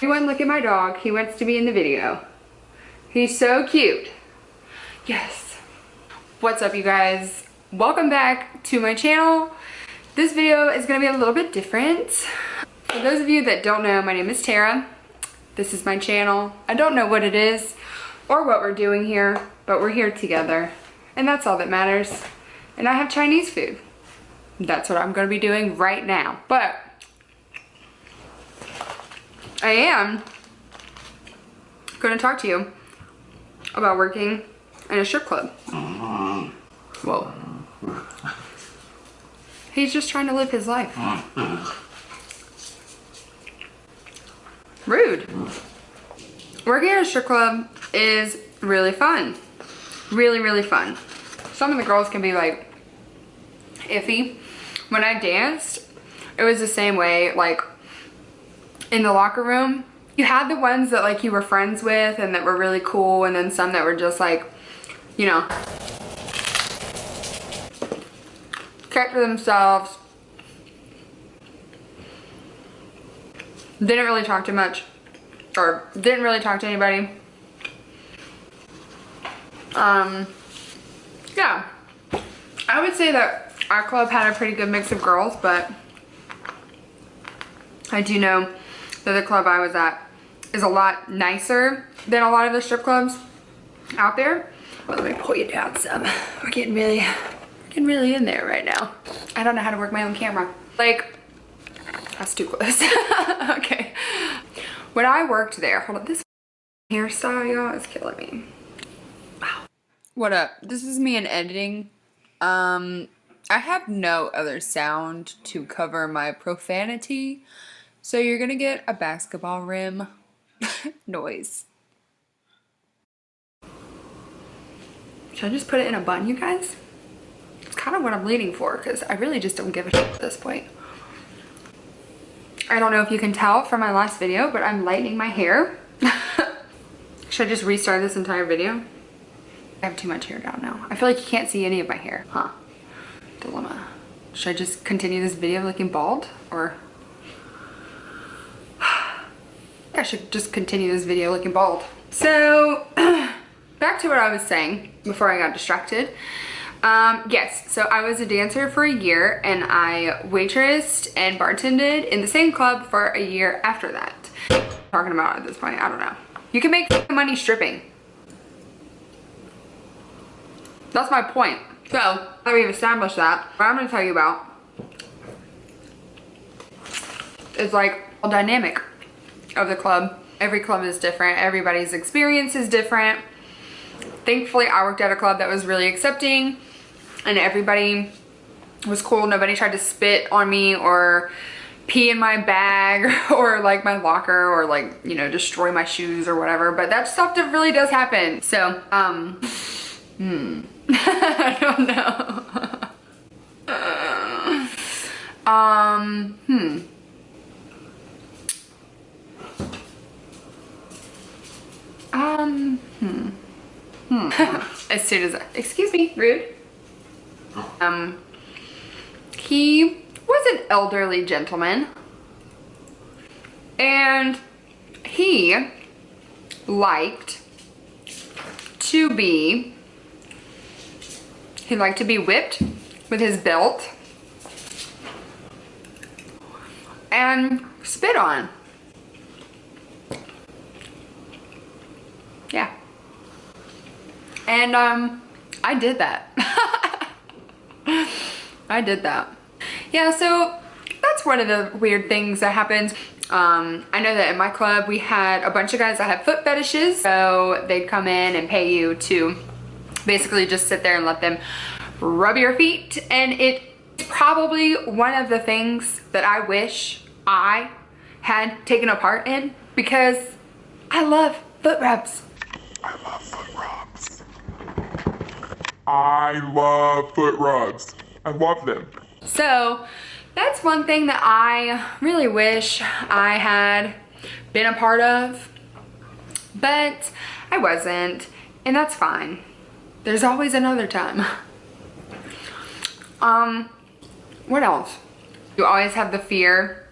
Everyone look at my dog. He wants to be in the video. He's so cute. Yes. What's up, you guys? Welcome back to my channel. This video is gonna be a little bit different. For those of you that don't know, my name is Tara. This is my channel. I don't know what it is or what we're doing here, but we're here together. And that's all that matters. And I have Chinese food. That's what I'm gonna be doing right now. But I am gonna talk to you about working in a strip club. Whoa. He's just trying to live his life. Rude. Working at a strip club is really fun. Really, really fun. Some of the girls can be like iffy. When I danced, it was the same way, like in the locker room. You had the ones that like you were friends with and that were really cool, and then some that were just like, you know, kept to themselves. Didn't really talk too much, or didn't really talk to anybody. Yeah, I would say that our club had a pretty good mix of girls, but I do know that the club I was at is a lot nicer than a lot of the strip clubs out there. Well, let me pull you down some. We're getting really in there right now. I don't know how to work my own camera. Like, that's too close. Okay. When I worked there, hold on, this hairstyle, y'all, is killing me. Wow. What up? This is me in editing. I have no other sound to cover my profanity, so you're gonna get a basketball rim noise. Should I just put it in a bun, you guys? It's kind of what I'm leaning for, because I really just don't give a shit at this point. I don't know if you can tell from my last video, but I'm lightening my hair. Should I just restart this entire video? I have too much hair down now. I feel like you can't see any of my hair. Huh. Dilemma. Should I just continue this video looking bald, or? I should just continue this video looking bald. So, back to what I was saying before I got distracted. Yes, so I was a dancer for a year, and I waitressed and bartended in the same club for a year after that. What am I talking about at this point? I don't know. You can make money stripping. That's my point. So, now that we've established that, what I'm going to tell you about is like a dynamic of the club. Every club is different. Everybody's experience is different. Thankfully, I worked at a club that was really accepting and everybody was cool. Nobody tried to spit on me or pee in my bag or like my locker or like, you know, destroy my shoes or whatever. But that stuff really does happen. So, I don't know. As soon as excuse me, rude. He was an elderly gentleman, and he liked to be whipped with his belt and spit on. Yeah. And I did that. I did that. Yeah, so that's one of the weird things that happens. I know that in my club we had a bunch of guys that had foot fetishes, so they'd come in and pay you to basically just sit there and let them rub your feet, and it's probably one of the things that I wish I had taken a part in, because I love foot rubs. I love foot rubs. I love foot rubs. I love them. So that's one thing that I really wish I had been a part of, but I wasn't, and that's fine. There's always another time. What else? You always have the fear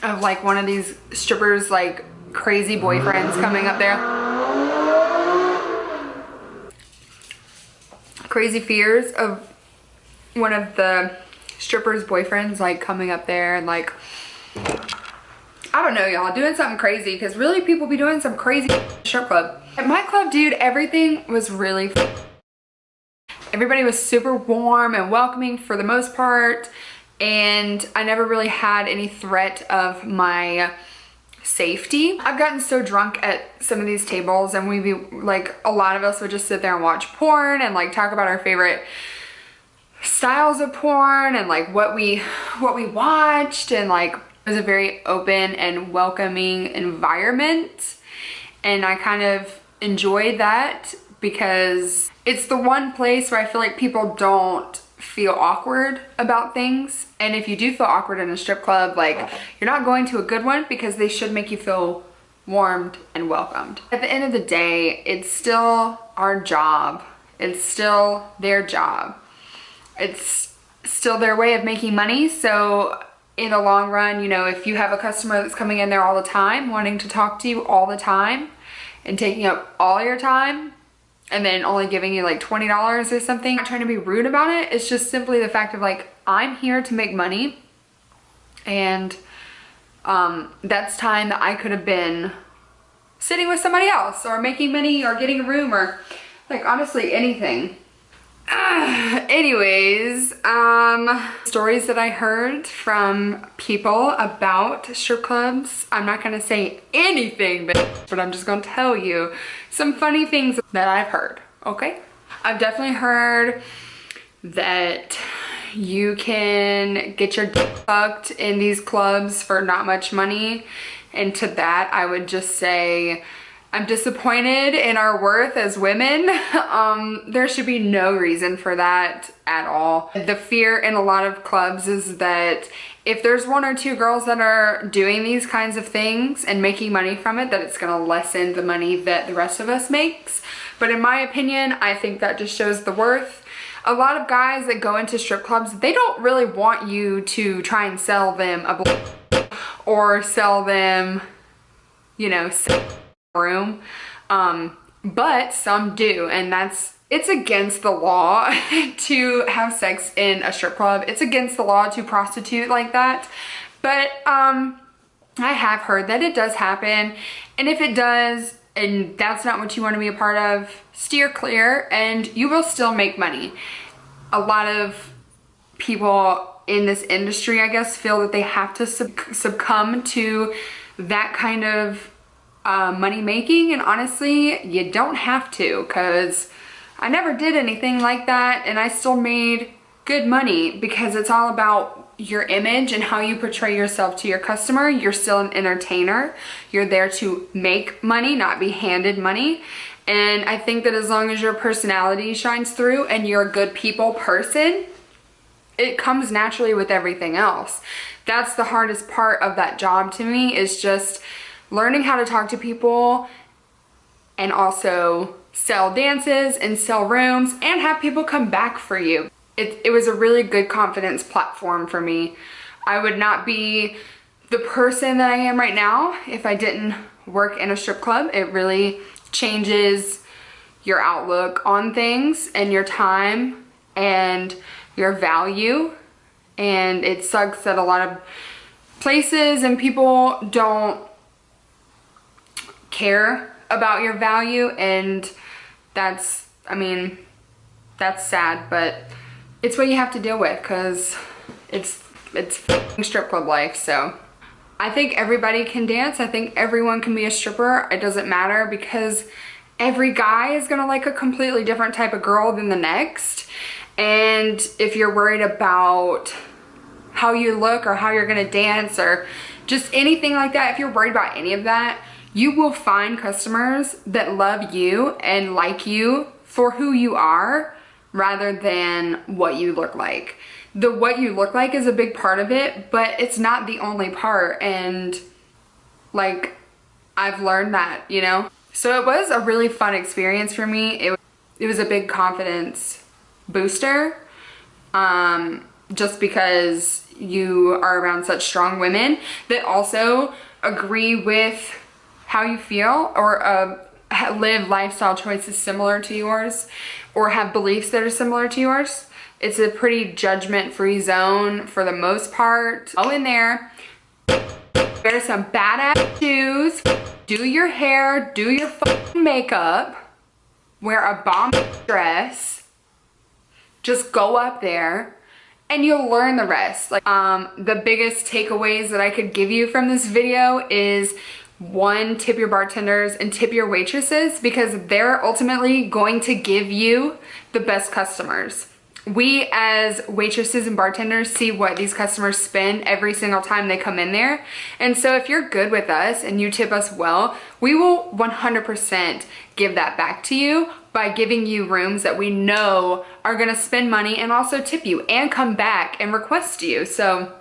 of like one of these strippers like crazy boyfriends coming up there. Crazy fears of one of the strippers' boyfriends like coming up there and like, I don't know, y'all, doing something crazy, because really people be doing some crazy strip club. At my club, dude, everything was really everybody was super warm and welcoming for the most part, and I never really had any threat of my safety. I've gotten so drunk at some of these tables, and we'd be like, a lot of us would just sit there and watch porn and like talk about our favorite styles of porn and like what we watched, and like it was a very open and welcoming environment, and I kind of enjoyed that because it's the one place where I feel like people don't feel awkward about things. And if you do feel awkward in a strip club, like, you're not going to a good one, because they should make you feel warmed and welcomed. At the end of the day, it's still our job. It's still their job. It's still their way of making money. So in the long run, you know, if you have a customer that's coming in there all the time, wanting to talk to you all the time and taking up all your time, and then only giving you like $20 or something, I'm not trying to be rude about it. It's just simply the fact of like, I'm here to make money, and that's time that I could have been sitting with somebody else or making money or getting a room or like honestly anything. Anyways, stories that I heard from people about strip clubs. I'm not gonna say anything, but I'm just gonna tell you some funny things that I've heard, okay? I've definitely heard that you can get your dick fucked in these clubs for not much money. And to that, I would just say, I'm disappointed in our worth as women. There should be no reason for that at all. The fear in a lot of clubs is that if there's one or two girls that are doing these kinds of things and making money from it, that it's gonna lessen the money that the rest of us makes. But in my opinion, I think that just shows the worth. A lot of guys that go into strip clubs, they don't really want you to try and sell them a or sell them, you know, room, but some do, and it's against the law to have sex in a strip club. It's against the law to prostitute like that, but I have heard that it does happen, and if it does and that's not what you want to be a part of, steer clear and you will still make money. A lot of people in this industry, I guess, feel that they have to succumb to that kind of money making, and honestly you don't have to, because I never did anything like that and I still made good money, because it's all about your image and how you portray yourself to your customer. You're still an entertainer. You're there to make money, not be handed money. And I think that as long as your personality shines through and you're a good people person, it comes naturally with everything else. That's the hardest part of that job to me, is just learning how to talk to people and also sell dances and sell rooms and have people come back for you. It was a really good confidence platform for me. I would not be the person that I am right now if I didn't work in a strip club. It really changes your outlook on things and your time and your value. And it sucks that a lot of places and people don't care about your value, and that's, I mean, that's sad, but it's what you have to deal with, because it's strip club life. So I think everybody can dance. I think everyone can be a stripper. It doesn't matter, because every guy is gonna like a completely different type of girl than the next. And if you're worried about how you look or how you're gonna dance or just anything like that, if you're worried about any of that, you will find customers that love you and like you for who you are rather than what you look like. The what you look like is a big part of it, but it's not the only part. And like, I've learned that, you know? So it was a really fun experience for me. It was a big confidence booster, just because you are around such strong women that also agree with how you feel or live lifestyle choices similar to yours or have beliefs that are similar to yours. It's a pretty judgment-free zone for the most part. Go in there, wear some badass shoes, do your hair, do your fucking makeup, wear a bomb dress, just go up there and you'll learn the rest. Like, the biggest takeaways that I could give you from this video is, one, tip your bartenders and tip your waitresses because they're ultimately going to give you the best customers. We as waitresses and bartenders see what these customers spend every single time they come in there. And so if you're good with us and you tip us well, we will 100% give that back to you by giving you rooms that we know are gonna spend money and also tip you and come back and request you. So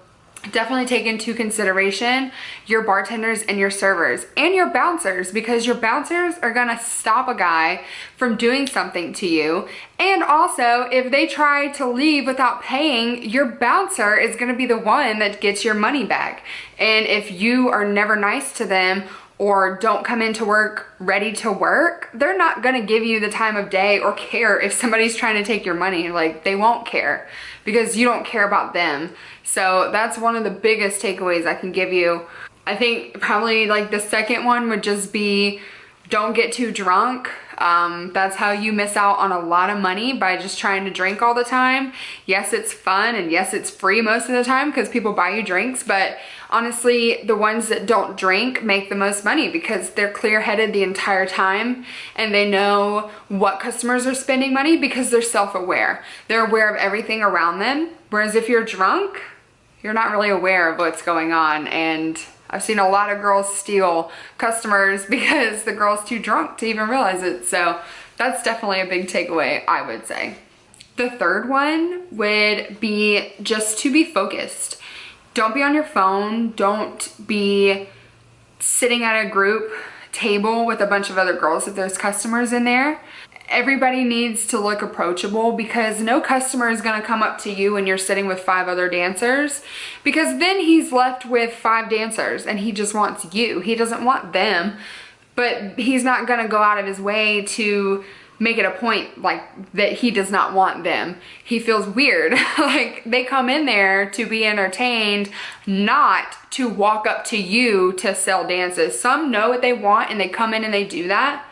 definitely take into consideration your bartenders and your servers and your bouncers, because your bouncers are gonna stop a guy from doing something to you. And also, if they try to leave without paying, your bouncer is gonna be the one that gets your money back. And if you are never nice to them or don't come into work ready to work, they're not gonna give you the time of day or care if somebody's trying to take your money. Like, they won't care because you don't care about them. So that's one of the biggest takeaways I can give you. I think probably like the second one would just be, don't get too drunk. That's how you miss out on a lot of money, by just trying to drink all the time. Yes, it's fun, and yes, it's free most of the time because people buy you drinks, but honestly, the ones that don't drink make the most money because they're clear-headed the entire time and they know what customers are spending money because they're self-aware. They're aware of everything around them. Whereas if you're drunk, you're not really aware of what's going on. And I've seen a lot of girls steal customers because the girl's too drunk to even realize it. So that's definitely a big takeaway, I would say. The third one would be just to be focused. Don't be on your phone. Don't be sitting at a group table with a bunch of other girls if there's customers in there. Everybody needs to look approachable because no customer is gonna come up to you when you're sitting with 5 other dancers, because then he's left with 5 dancers and he just wants you. He doesn't want them, but he's not gonna go out of his way to make it a point like that he does not want them. He feels weird. Like, they come in there to be entertained, not to walk up to you to sell dances. Some know what they want and they come in and they do that.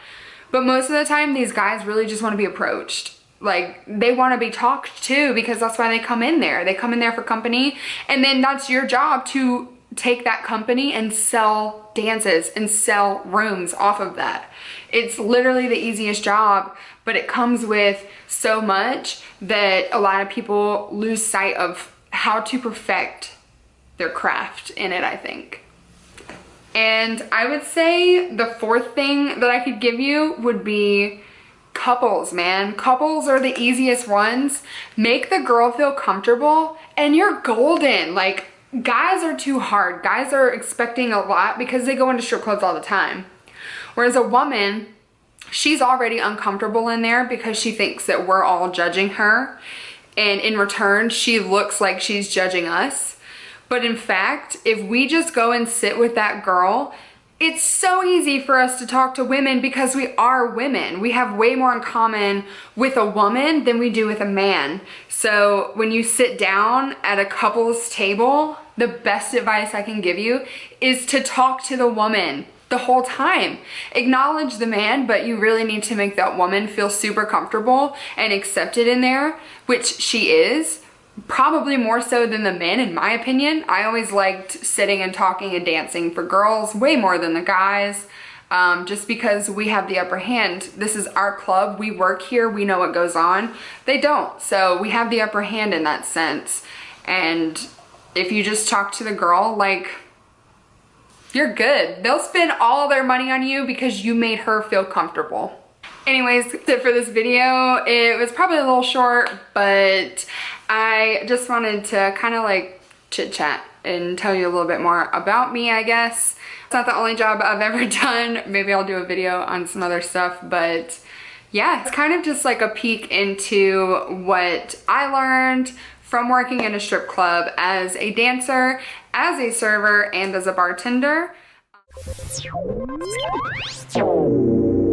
But most of the time, these guys really just want to be approached. Like, they want to be talked to because that's why they come in there. They come in there for company, and then that's your job to take that company and sell dances and sell rooms off of that. It's literally the easiest job, but it comes with so much that a lot of people lose sight of how to perfect their craft in it, I think. And I would say the fourth thing that I could give you would be couples, man. Couples are the easiest ones. Make the girl feel comfortable and you're golden. Like, guys are too hard. Guys are expecting a lot because they go into strip clubs all the time. Whereas a woman, she's already uncomfortable in there because she thinks that we're all judging her. And in return, she looks like she's judging us. But in fact, if we just go and sit with that girl, it's so easy for us to talk to women because we are women. We have way more in common with a woman than we do with a man. So when you sit down at a couple's table, the best advice I can give you is to talk to the woman the whole time. Acknowledge the man, but you really need to make that woman feel super comfortable and accepted in there, which she is. Probably more so than the men, in my opinion. I always liked sitting and talking and dancing for girls way more than the guys, just because we have the upper hand. This is our club. We work here. We know what goes on. They don't. So we have the upper hand in that sense. And if you just talk to the girl, like, you're good. They'll spend all their money on you because you made her feel comfortable. Anyways, that's it for this video. It was probably a little short, but I just wanted to kind of like chit chat and tell you a little bit more about me, I guess. It's not the only job I've ever done. Maybe I'll do a video on some other stuff, but yeah, it's kind of just like a peek into what I learned from working in a strip club as a dancer, as a server, and as a bartender. you.